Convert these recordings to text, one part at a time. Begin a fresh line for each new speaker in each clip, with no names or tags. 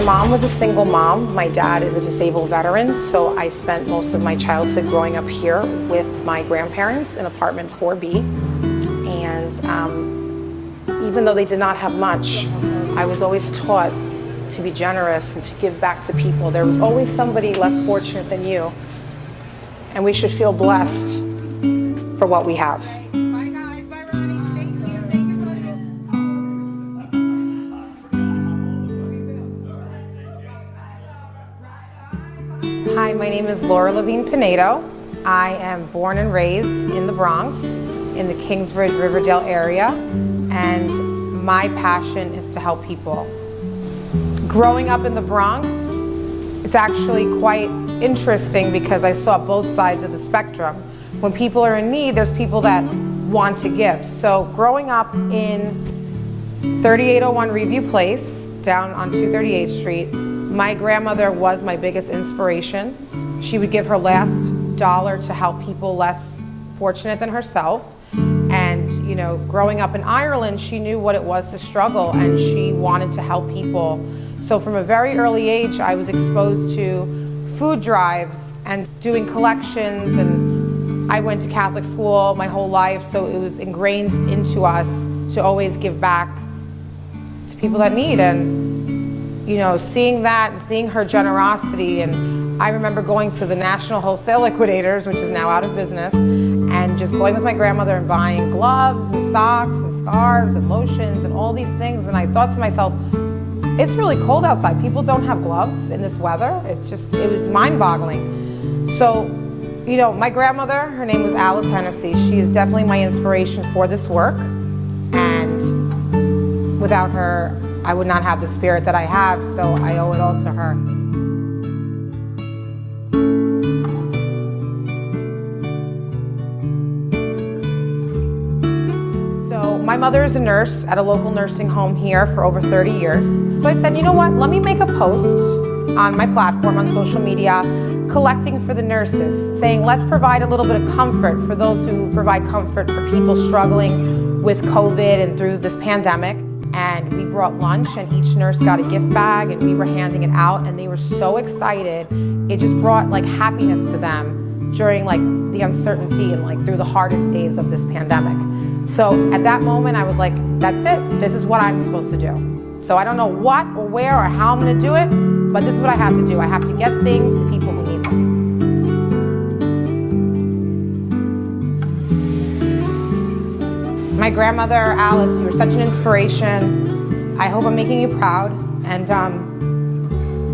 My mom was a single mom. My dad is a disabled veteran, so I spent most of my childhood growing up here with my grandparents in apartment 4B. And even though they did not have much, I was always taught to be generous and to give back to people. There was always somebody less fortunate than you, and we should feel blessed for what we have.
Bye guys, bye Ronnie, thank you for
Hi, my name is Laura Levine Pinedo. I am born and raised in the Bronx, in the Kingsbridge, Riverdale area, and my passion is to help people. Growing up in the Bronx, it's actually quite interesting because I saw both sides of the spectrum. When people are in need, there's people that want to give. So growing up in 3801 Review Place, down on 238th Street, my grandmother was my biggest inspiration. She would give her last dollar to help people less fortunate than herself. And you know, growing up in Ireland, she knew what it was to struggle and she wanted to help people. So from a very early age, I was exposed to food drives and doing collections, and I went to Catholic school my whole life, so it was ingrained into us to always give back to people that need. And you know, seeing that and seeing her generosity, and I remember going to the National Wholesale Liquidators, which is now out of business, and just going with my grandmother and buying gloves and socks and scarves and lotions and all these things. And I thought to myself, it's really cold outside. People don't have gloves in this weather. It was mind-boggling. So, you know, my grandmother, her name was Alice Hennessy. She is definitely my inspiration for this work. And without her, I would not have the spirit that I have, so I owe it all to her. So my mother is a nurse at a local nursing home here for over 30 years. So I said, you know what, let me make a post on my platform on social media collecting for the nurses, saying let's provide a little bit of comfort for those who provide comfort for people struggling with COVID and through this pandemic. And we brought lunch and each nurse got a gift bag and we were handing it out, and they were so excited. It just brought like happiness to them during like the uncertainty and like through the hardest days of this pandemic. So at that moment I was like, that's it, this is what I'm supposed to do. So I don't know what or where or how I'm gonna do it, but this is what I have to do. I have to get things to people who need them. My grandmother, Alice, you were such an inspiration. I hope I'm making you proud. And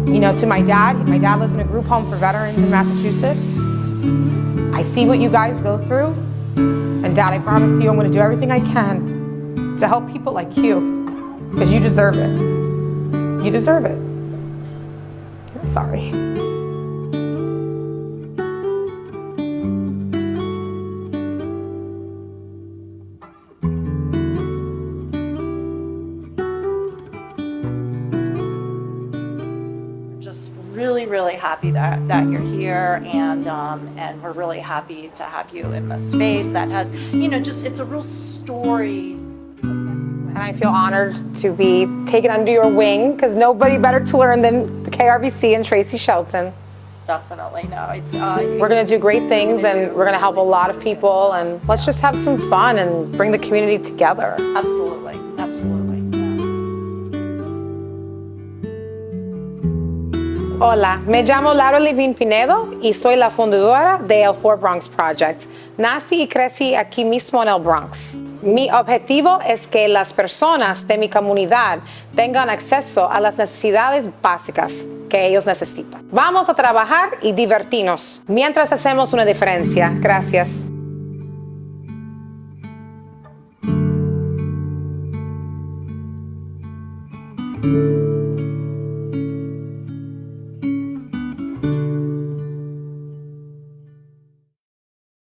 you know, to my dad lives in a group home for veterans in Massachusetts. I see what you guys go through. And Dad, I promise you I'm gonna do everything I can to help people like you, because you deserve it. You deserve it. I'm sorry.
Really happy that you're here, and we're really happy to have you in this space that has, you know, just, it's a real story.
And I feel honored to be taken under your wing, because nobody better to learn than the KRBC and Tracy Shelton.
Definitely, no, it's
we're gonna do great things, and we're gonna help a lot of people, and let's just have some fun and bring the community together.
Absolutely, absolutely.
Hola, me llamo Laura Levine Pinedo y soy la fundadora de el 4BronxProject. Nací y crecí aquí mismo en el Bronx. Mi objetivo es que las personas de mi comunidad tengan acceso a las necesidades básicas que ellos necesitan. Vamos a trabajar y divertirnos mientras hacemos una diferencia. Gracias.